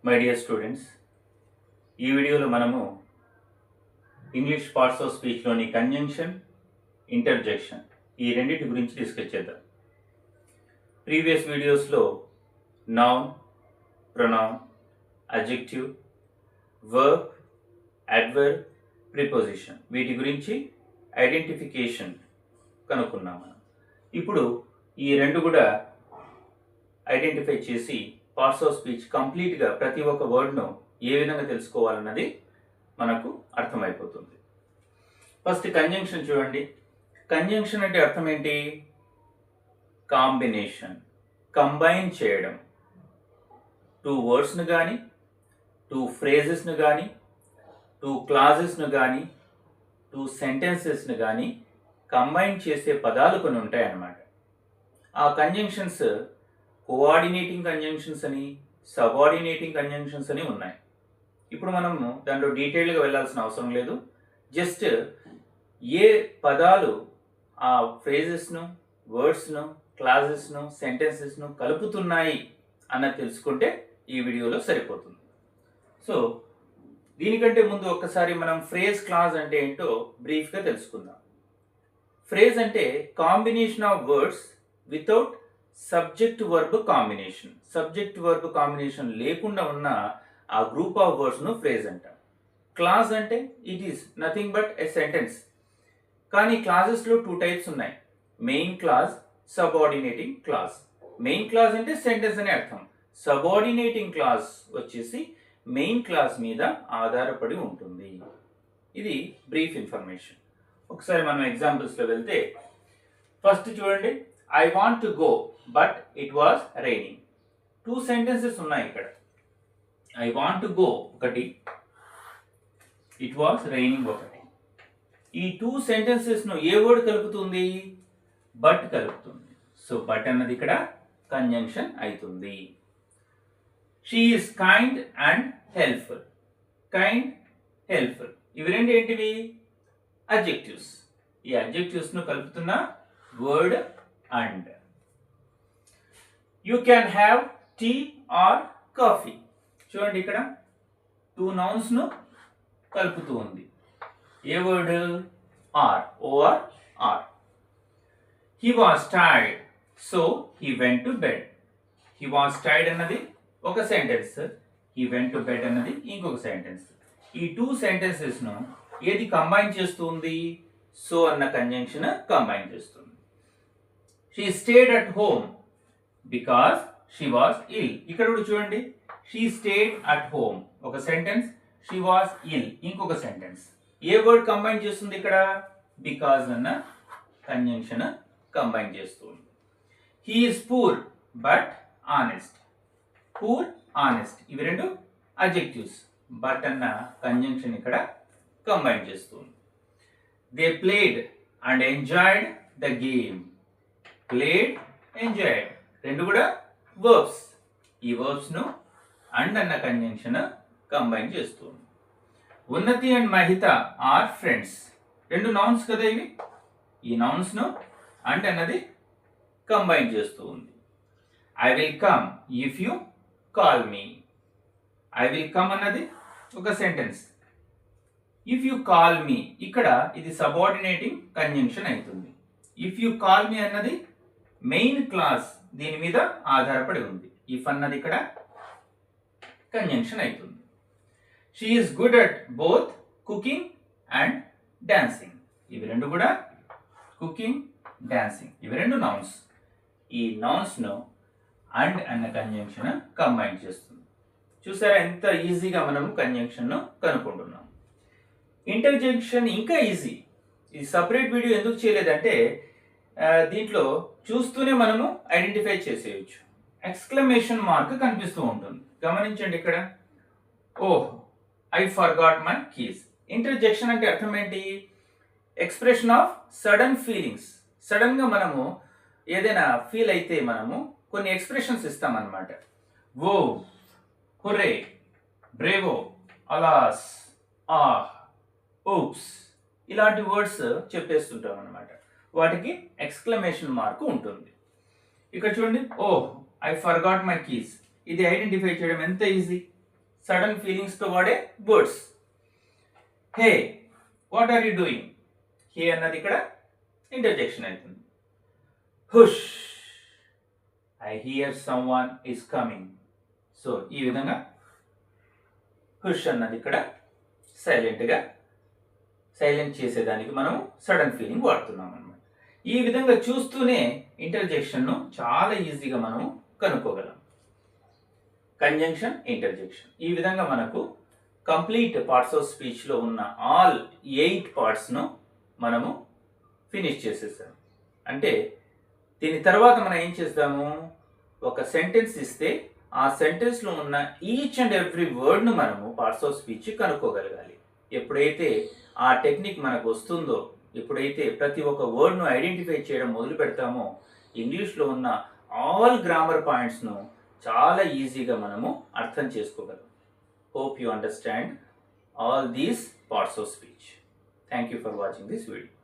My dear students, ఈ వీడియోలో మనము ఇంగ్లీష్ పార్ట్స్ ఆఫ్ స్పీచ్లోని కంజంక్షన్, ఇంటర్జెక్షన్ ఈ రెండింటి గురించి డిస్కస్ చేద్దాం. ప్రీవియస్ వీడియోస్లో noun, pronoun, adjective, verb, adverb, preposition వీటి గురించి ఐడెంటిఫికేషన్ కనుక్కున్నాం మనం. ఇప్పుడు ఈ రెండు కూడా ఐడెంటిఫై చేసి పార్ట్స్ ఆఫ్ స్పీచ్ కంప్లీట్గా ప్రతి ఒక్క వర్డ్ను ఏ విధంగా తెలుసుకోవాలన్నది మనకు అర్థమైపోతుంది. ఫస్ట్ కంజంక్షన్ చూడండి. కంజంక్షన్ అంటే అర్థం ఏంటి? కాంబినేషన్, కంబైన్ చేయడం. టూ వర్డ్స్ను కానీ, టూ ఫ్రేజెస్ను కానీ, టూ క్లాజెస్ను కానీ, టూ సెంటెన్సెస్ను కానీ కంబైన్ చేసే పదాలు కొన్ని ఉంటాయన్నమాట. ఆ కంజంక్షన్స్ కోఆర్డినేటింగ్ కంజంక్షన్స్ అని, సబార్డినేటింగ్ కంజంక్షన్స్ అని ఉన్నాయి. ఇప్పుడు మనము దాంట్లో డీటెయిల్గా వెళ్ళాల్సిన అవసరం లేదు. జస్ట్ ఏ పదాలు ఆ ఫ్రేజెస్ను, వర్డ్స్ను, క్లాజెస్ను, సెంటెన్సెస్ను కలుపుతున్నాయి అన్నది తెలుసుకుంటే ఈ వీడియోలో సరిపోతుంది. సో దీనికంటే ముందు ఒక్కసారి మనం ఫ్రేజ్, క్లాజ్ అంటే ఏంటో బ్రీఫ్గా తెలుసుకుందాం. ఫ్రేజ్ అంటే combination of words without subject verb combination. Subject verb combination లేకుండా ఉన్న ఆ గ్రూప్ ఆఫ్ వర్డ్స్ను ఫ్రేజ్ అంటాం. క్లాజ్ అంటే it is nothing but a sentence. కానీ క్లాజెస్లో టూ టైప్స్ ఉన్నాయి: main clause, subordinating clause. Main clause అంటే సెంటెన్స్ అని అర్థం. సబార్డినేటింగ్ క్లాజ్ వచ్చేసి మెయిన్ క్లాజ్ మీద ఆధారపడి ఉంటుంది. ఇది బ్రీఫ్ ఇన్ఫర్మేషన్. ఒకసారి మనం ఎగ్జాంపుల్స్లో వెళ్తే ఫస్ట్ చూడండి, I want to go but it was raining. Two sentences ఉన్నాయి ఇక్కడ. ఐ వాంట్ టు గో ఒకటి, ఇట్ వాజ్ రైనింగ్ ఒకటి. ఈ టూ సెంటెన్సెస్ను ఏ వర్డ్ కలుపుతుంది? బట్ కలుపుతుంది. సో బట్ అన్నది ఇక్కడ కంజంక్షన్ అవుతుంది. She is kind and helpful. Kind, helpful ఇవి రెండు ఏంటివి? అడ్జెక్టివ్స్. ఈ అడ్జెక్టివ్స్ను కలుపుతున్న word and. You can have tea or coffee. చూడండి, ఇక్కడ టూ నౌన్స్ను కలుపుతూ ఉంది. ఏ word? Are, OR, or. He was tired so he went to bed. He was tired అన్నది ఒక sentence, he went to bed అన్నది ఇంకొక సెంటెన్స్. ఈ టూ సెంటెన్సెస్ను ఏది కంబైన్ చేస్తుంది? సో అన్న కంజంక్షన్ కంబైన్ చేస్తుంది. She stayed at home because she was ill. ఇక్కడ కూడా చూడండి, షీ స్టేడ్ అట్ హోమ్ ఒక సెంటెన్స్, షీ వాజ్ ఇల్ ఇంకొక సెంటెన్స్. ఏ వర్డ్ కంబైన్ చేస్తుంది ఇక్కడ? బికాస్ అన్న కంజంక్షన్ కంబైన్ చేస్తుంది. He is poor but honest. Poor, honest ఇవి రెండు అడ్జెక్టివ్స్. బట్ అన్న కంజంక్షన్ ఇక్కడ కంబైన్ చేస్తుంది. They played and enjoyed the game. Played, enjoyed రెండు కూడా వర్బ్స్. ఈ వర్బ్స్ను అండ్ అన్న కంజంక్షన్ కంబైన్ చేస్తుంది. ఉన్నతి అండ్ మహిత ఆర్ ఫ్రెండ్స్. రెండు నౌన్స్ కదా ఇవి. ఈ నౌన్స్ను అండ్ అన్నది కంబైన్ చేస్తూ ఉంది. I will come if you call me. I will come అన్నది ఒక sentence. If you call me ఇక్కడ ఇది సబార్డినేటింగ్ కంజంక్షన్ అవుతుంది. ఇఫ్ యూ కాల్ మీ అన్నది మెయిన్ క్లాస్, దీని మీద ఆధారపడి ఉంది. ఇఫ్ అన్నది ఇక్కడ కంజంక్షన్ అవుతుంది. She is good at both cooking and dancing. ఇవి రెండు కూడా కుకింగ్, డాన్సింగ్ ఇవి రెండు నౌన్స్. ఈ నౌన్స్ను అండ్ అన్న కంజంక్షన్ కంబైన్ చేస్తుంది. చూసారా ఎంత ఈజీగా మనము కంజంక్షన్ను కనుక్కుంటున్నాం. ఇంటర్జెక్షన్ ఇంకా ఈజీ. ఇది సపరేట్ వీడియో ఎందుకు చేయలేదంటే దీంట్లో చూస్తూనే మనము ఐడెంటిఫై చేసేయచ్చు. ఎక్స్క్లమేషన్ మార్క్ కనిపిస్తూ ఉంటుంది. గమనించండి ఇక్కడ, oh I forgot my keys. Interjection అంటే అర్థం ఏంటి? Expression of sudden feelings. సడన్గా మనము ఏదైనా ఫీల్ అయితే మనము కొన్ని ఎక్స్ప్రెషన్స్ ఇస్తామన్నమాట. Oh, hurray, bravo, alas, ah, oops ఇలాంటి వర్డ్స్ చెప్పేస్తుంటాం అన్నమాట. వాటికి ఎక్స్క్లమేషన్ మార్క్ ఉంటుంది. ఇక్కడ చూడండి, oh I forgot my keys. ఇది ఐడెంటిఫై చేయడం ఎంత ఈజీ. సడన్ ఫీలింగ్స్తో వాడే words. Hey, what are you doing? Hey అన్నది ఇక్కడ ఇంటర్జెక్షన్ అవుతుంది. Hush, I hear someone is coming. So ఈ విధంగా హుష్ అన్నది ఇక్కడ సైలెంట్ చేసేదానికి మనం సడన్ ఫీలింగ్ వాడుతున్నాం అన్నమాట. ఈ విధంగా చూస్తూనే ఇంటర్జెక్షన్ను చాలా ఈజీగా మనం కనుక్కోగలం. కంజంక్షన్, ఇంటర్జెక్షన్, ఈ విధంగా మనకు కంప్లీట్ పార్ట్స్ ఆఫ్ స్పీచ్లో ఉన్న ఆల్ 8 పార్ట్స్ను మనము ఫినిష్ చేసేసాం. అంటే దీని తర్వాత మనం ఏం చేస్తాము, ఒక సెంటెన్స్ ఇస్తే ఆ సెంటెన్స్లో ఉన్న ఈచ్ అండ్ ఎవ్రీ వర్డ్ను మనము పార్ట్స్ ఆఫ్ స్పీచ్ కనుక్కోగలగాలి. ఎప్పుడైతే ఆ టెక్నిక్ మనకు వస్తుందో, ఎప్పుడైతే ప్రతి ఒక్క వర్డ్ను ఐడెంటిఫై చేయడం మొదలు పెడతామో, ఇంగ్లీష్లో ఉన్న ఆల్ గ్రామర్ పాయింట్స్ను చాలా ఈజీగా మనము అర్థం చేసుకోగలం. Hope you understand all these parts of speech. Thank you for watching this video.